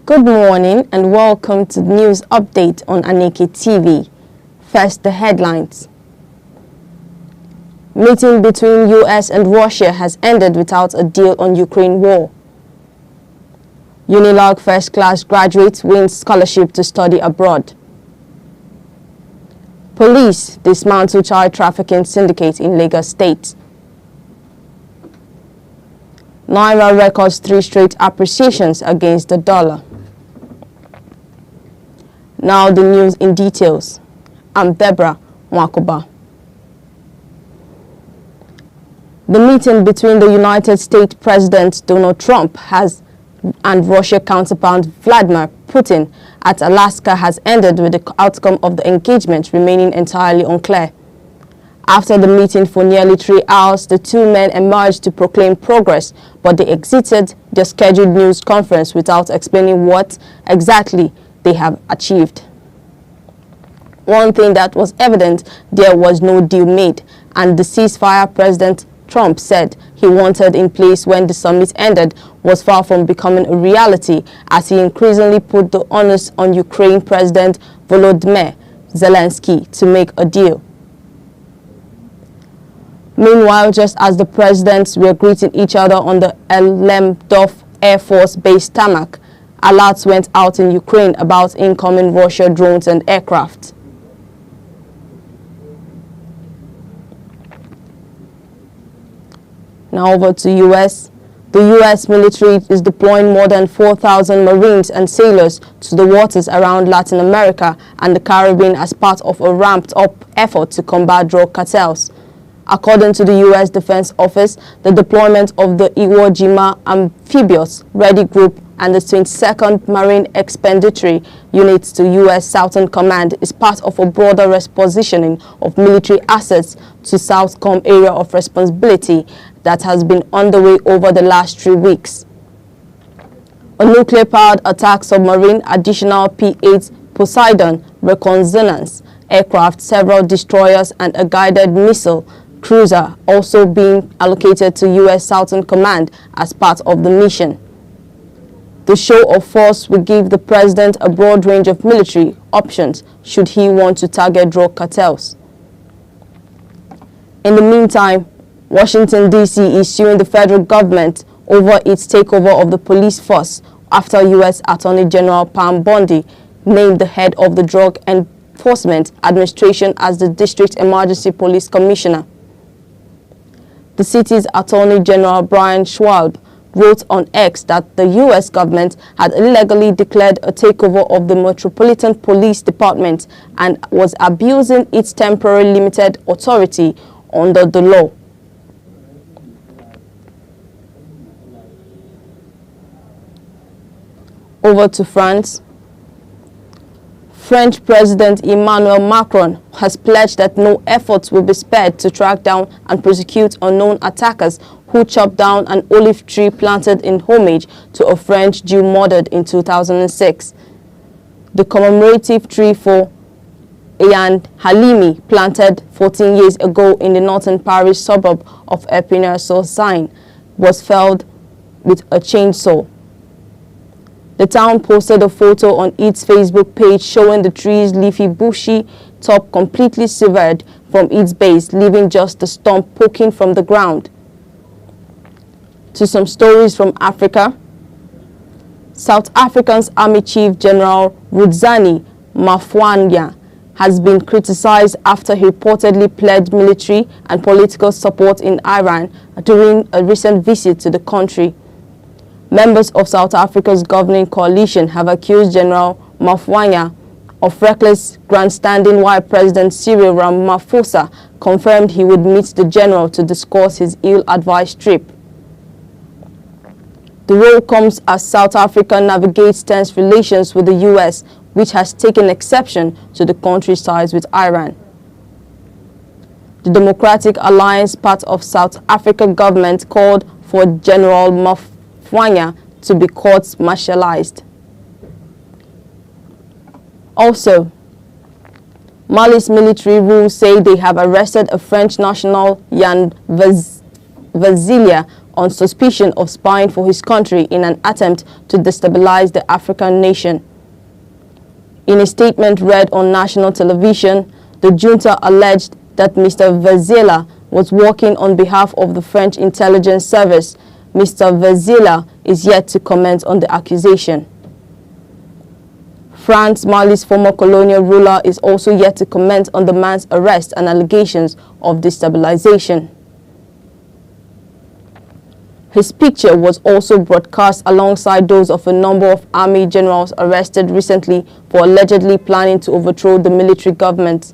Good morning and welcome to the news update on Aneke TV. First, the headlines. Meeting between US and Russia has ended without a deal on Ukraine war. Unilag first-class graduate wins scholarship to study abroad. Police dismantle child trafficking syndicate in Lagos State. Naira records 3 straight appreciations against the dollar. Now the news in details. I'm Deborah Mwakoba. The meeting between the United States President Donald Trump and Russia counterpart Vladimir Putin at Alaska has ended with the outcome of the engagement remaining entirely unclear. After the meeting for nearly 3 hours, the two men emerged to proclaim progress, but they exited their scheduled news conference without explaining what exactly they have achieved. One thing that was evident, there was no deal made, and the ceasefire President Trump said he wanted in place when the summit ended was far from becoming a reality, as he increasingly put the onus on Ukraine President Volodymyr Zelensky to make a deal. Meanwhile, just as the presidents were greeting each other on the Lemdorf Air Force Base tarmac, alerts went out in Ukraine about incoming Russian drones and aircraft. Now over to US. The US military is deploying more than 4,000 Marines and sailors to the waters around Latin America and the Caribbean as part of a ramped-up effort to combat drug cartels. According to the U.S. Defense Office, the deployment of the Iwo Jima Amphibious Ready Group and the 22nd Marine Expeditionary Unit to U.S. Southern Command is part of a broader repositioning of military assets to Southcom area of responsibility that has been underway over the last 3 weeks. A nuclear-powered attack submarine, additional P-8 Poseidon reconnaissance aircraft, several destroyers, and a guided missile cruiser also being allocated to U.S. Southern Command as part of the mission. The show of force will give the president a broad range of military options should he want to target drug cartels. In the meantime, Washington, D.C. is suing the federal government over its takeover of the police force after U.S. Attorney General Pam Bondi named the head of the Drug Enforcement Administration as the District Emergency Police Commissioner. The city's Attorney General Brian Schwab wrote on X that the U.S. government had illegally declared a takeover of the Metropolitan Police Department and was abusing its temporary limited authority under the law. Over to France. French President Emmanuel Macron has pledged that no efforts will be spared to track down and prosecute unknown attackers who chopped down an olive tree planted in homage to a French Jew murdered in 2006. The commemorative tree for Ayaan Halimi, planted 14 years ago in the northern Paris suburb of Épinay-sur-Seine, was felled with a chainsaw. The town posted a photo on its Facebook page showing the tree's leafy bushy top completely severed from its base, leaving just the stump poking from the ground. To some stories from Africa. South Africa's Army Chief General Rudzani Mafwanya has been criticized after he reportedly pledged military and political support in Iran during a recent visit to the country. Members of South Africa's governing coalition have accused General Mafwanya of reckless grandstanding, while President Cyril Ramaphosa confirmed he would meet the general to discuss his ill-advised trip. The role comes as South Africa navigates tense relations with the U.S., which has taken exception to the country's ties with Iran. The Democratic Alliance, part of South Africa government, called for General Mafwanya to be court-martialized. Also, Mali's military rules say they have arrested a French national, Yan Vazilia, on suspicion of spying for his country in an attempt to destabilize the African nation. In a statement read on national television, the junta alleged that Mr. Vezela was working on behalf of the French intelligence service. Mr. Vezela is yet to comment on the accusation. France, Mali's former colonial ruler, is also yet to comment on the man's arrest and allegations of destabilization. His picture was also broadcast alongside those of a number of army generals arrested recently for allegedly planning to overthrow the military government.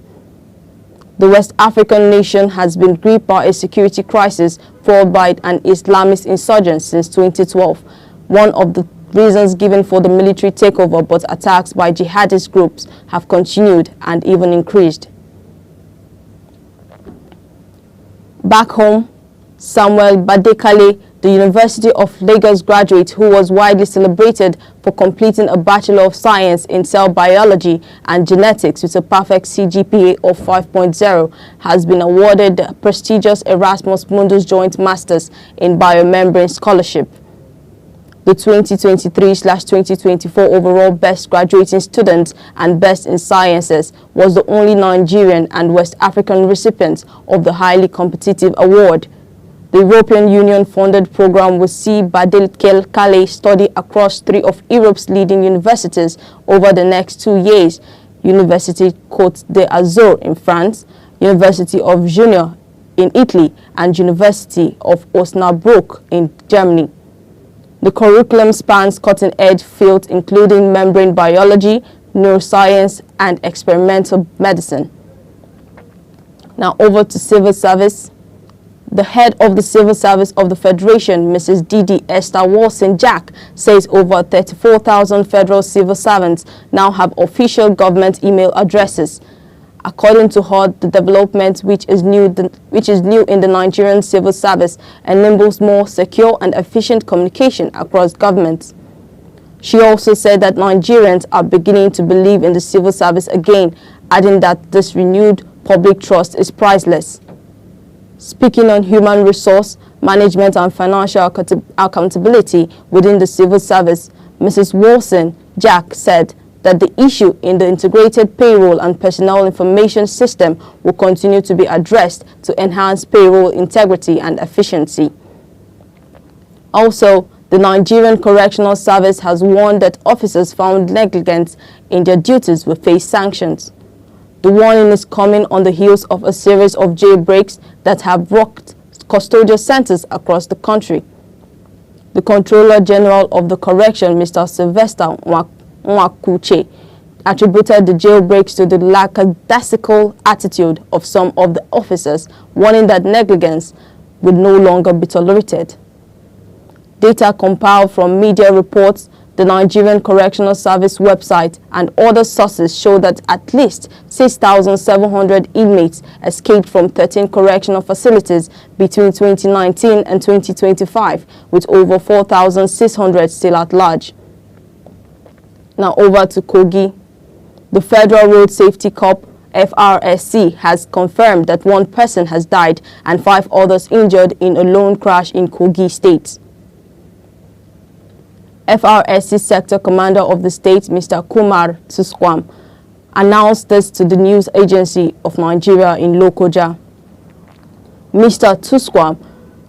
The West African nation has been gripped by a security crisis followed by an Islamist insurgence since 2012. One of the reasons given for the military takeover, but attacks by jihadist groups have continued and even increased. Back home, Samuel Badekale, the University of Lagos graduate who was widely celebrated for completing a Bachelor of Science in Cell Biology and Genetics with a perfect CGPA of 5.0, has been awarded the prestigious Erasmus Mundus Joint Masters in Biomembrane Scholarship. The 2023/2024 overall Best Graduating Student and Best in Sciences was the only Nigerian and West African recipient of the highly competitive award. The European Union-funded program will see Badekale study across 3 of Europe's leading universities over the next 2 years: Université Côte d'Azur in France, University of Genoa in Italy, and University of Osnabrück in Germany. The curriculum spans cutting-edge fields including membrane biology, neuroscience, and experimental medicine. Now over to civil service. The head of the Civil Service of the Federation, Mrs. Didi Esther Wilson-Jack, says over 34,000 federal civil servants now have official government email addresses. According to her, the development, which is new in the Nigerian civil service, enables more secure and efficient communication across governments. She also said that Nigerians are beginning to believe in the civil service again, adding that this renewed public trust is priceless. Speaking on human resource management and financial accountability within the civil service, Mrs. Wilson-Jack said that the issue in the integrated payroll and personnel information system will continue to be addressed to enhance payroll integrity and efficiency. Also, the Nigerian Correctional Service has warned that officers found negligent in their duties will face sanctions. The warning is coming on the heels of a series of jailbreaks that have rocked custodial centers across the country. The Controller General of the Correction, Mr. Sylvester Nwakuche, attributed the jailbreaks to the lackadaisical attitude of some of the officers, warning that negligence would no longer be tolerated. Data compiled from media reports, the Nigerian Correctional Service website, and other sources show that at least 6,700 inmates escaped from 13 correctional facilities between 2019 and 2025, with over 4,600 still at large. Now over to Kogi. The Federal Road Safety Corps, FRSC, has confirmed that 1 person has died and 5 others injured in a lone crash in Kogi State. FRSC Sector Commander of the state, Mr. Kumar Tuskwam, announced this to the news agency of Nigeria in Lokoja. Mr. Tuskwam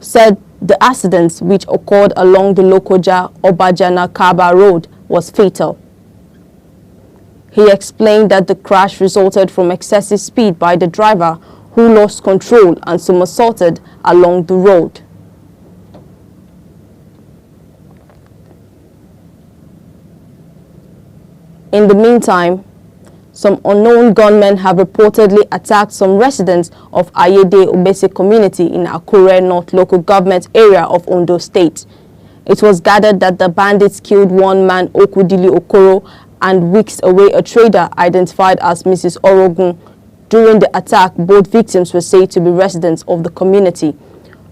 said the accident, which occurred along the Lokoja-Obajana-Kaba road, was fatal. He explained that the crash resulted from excessive speed by the driver, who lost control and somersaulted along the road. In the meantime, some unknown gunmen have reportedly attacked some residents of Ayede Obese community in Akure North local government area of Ondo State. It was gathered that the bandits killed one man, Okudili Okoro, and whisked away a trader identified as Mrs. Orogun. During the attack, both victims were said to be residents of the community.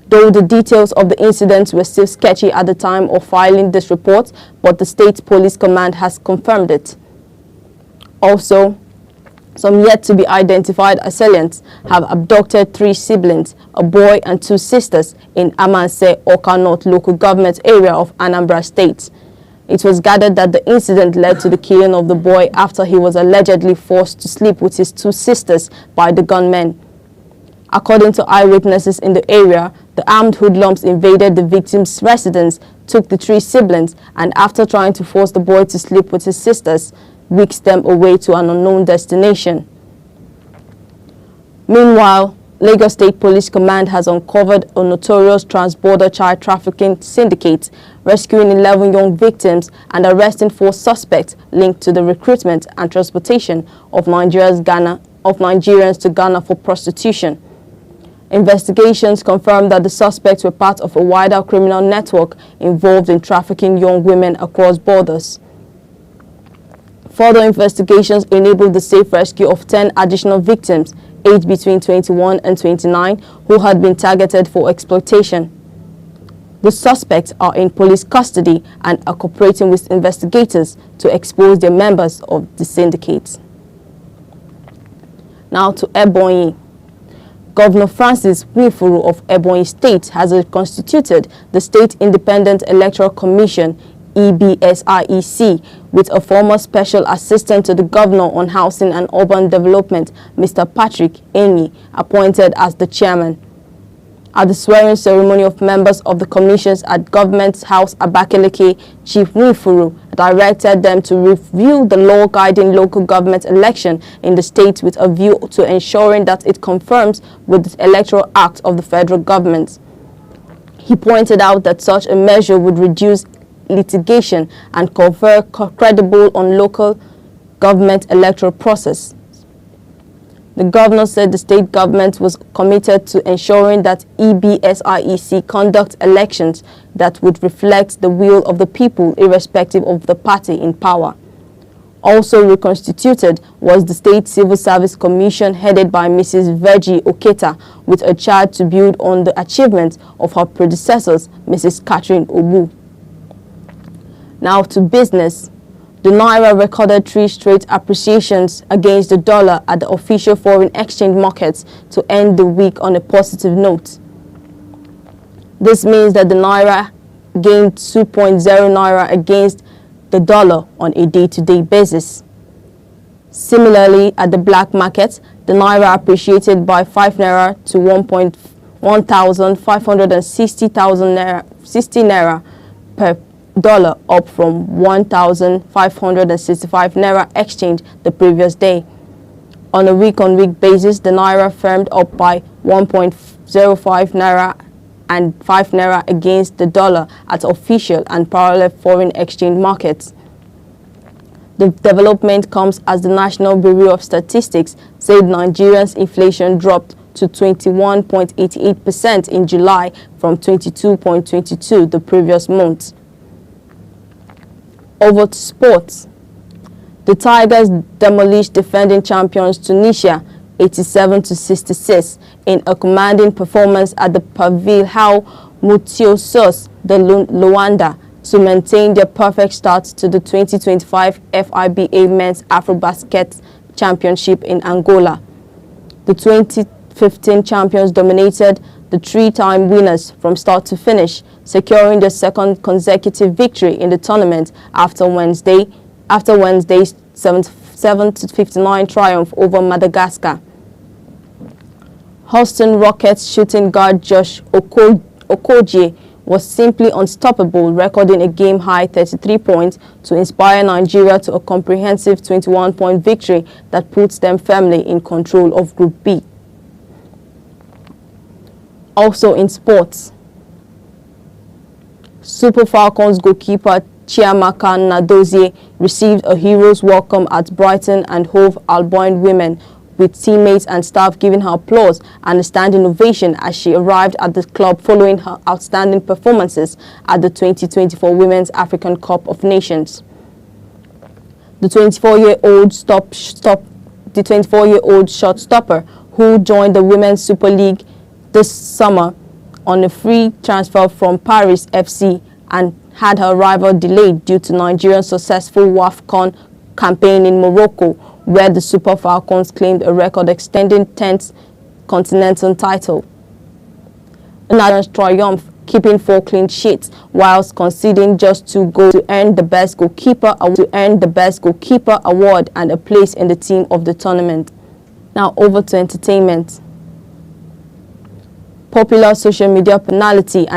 Though the details of the incident were still sketchy at the time of filing this report, but the State Police Command has confirmed it. Also, Some yet-to-be-identified assailants have abducted 3 siblings, a boy and 2 sisters, in Amanse, Oka North local government area of Anambra State. It was gathered that the incident led to the killing of the boy after he was allegedly forced to sleep with his 2 sisters by the gunmen. According to eyewitnesses in the area, the armed hoodlums invaded the victim's residence, took the 3 siblings, and after trying to force the boy to sleep with his sisters, whisked them away to an unknown destination. Meanwhile, Lagos State Police Command has uncovered a notorious trans-border child trafficking syndicate, rescuing 11 young victims and arresting 4 suspects linked to the recruitment and transportation of Nigerians to Ghana for prostitution. Investigations confirmed that the suspects were part of a wider criminal network involved in trafficking young women across borders. Further investigations enabled the safe rescue of 10 additional victims, aged between 21 and 29, who had been targeted for exploitation. The suspects are in police custody and are cooperating with investigators to expose their members of the syndicate. Now to Ebonyi. Governor Francis Nwifuru of Ebonyi State has constituted the State Independent Electoral Commission EBSIEC with a former Special Assistant to the Governor on Housing and Urban Development, Mr. Patrick Enyi, appointed as the chairman. At the swearing ceremony of members of the commissions at Government House Abakaliki, Chief Nwifuru directed them to review the law guiding local government election in the state with a view to ensuring that it conforms with the Electoral Act of the federal government. He pointed out that such a measure would reduce litigation and confer credible on local government electoral process. The governor said the state government was committed to ensuring that EBSIEC conducts elections that would reflect the will of the people irrespective of the party in power. Also reconstituted was the State Civil Service Commission headed by Mrs. Virgie Oketa, with a charge to build on the achievements of her predecessors, Mrs. Catherine Obu. Now to business. The Naira recorded 3 straight appreciations against the dollar at the official foreign exchange markets to end the week on a positive note. This means that the Naira gained 2.0 Naira against the dollar on a day-to-day basis. Similarly, at the black market, the Naira appreciated by 5 Naira to 1,560 Naira per dollar, up from 1,565 Naira exchange the previous day. On a week-on-week basis, the Naira firmed up by 1.05 Naira and 5 Naira against the dollar at official and parallel foreign exchange markets. The development comes as the National Bureau of Statistics said Nigeria's inflation dropped to 21.88% in July from 22.22% the previous month. Over to sports. The Tigers demolished defending champions Tunisia 87-66 in a commanding performance at the Pavilhão Mutiosos de Luanda to maintain their perfect start to the 2025 FIBA Men's Afrobasket Championship in Angola. The 2015 champions dominated the 3-time winners from start to finish, securing their 2nd consecutive victory in the tournament after Wednesday's 7-59 triumph over Madagascar. Houston Rockets shooting guard Josh Okogie was simply unstoppable, recording a game-high 33 points to inspire Nigeria to a comprehensive 21-point victory that puts them firmly in control of Group B. Also in sports, Super Falcons goalkeeper Chiamaka Nnadozie received a hero's welcome at Brighton and Hove Albion Women, with teammates and staff giving her applause and a standing ovation as she arrived at the club following her outstanding performances at the 2024 Women's African Cup of Nations. The 24-year-old shot stopper, who joined the Women's Super League this summer on a free transfer from Paris FC and had her arrival delayed due to Nigeria's successful WAFCON campaign in Morocco, where the Super Falcons claimed a record-extending 10th continental title. Another triumph, keeping 4 clean sheets whilst conceding just 2 goals to earn the best goalkeeper award and a place in the team of the tournament. Now over to entertainment. Popular social media personality and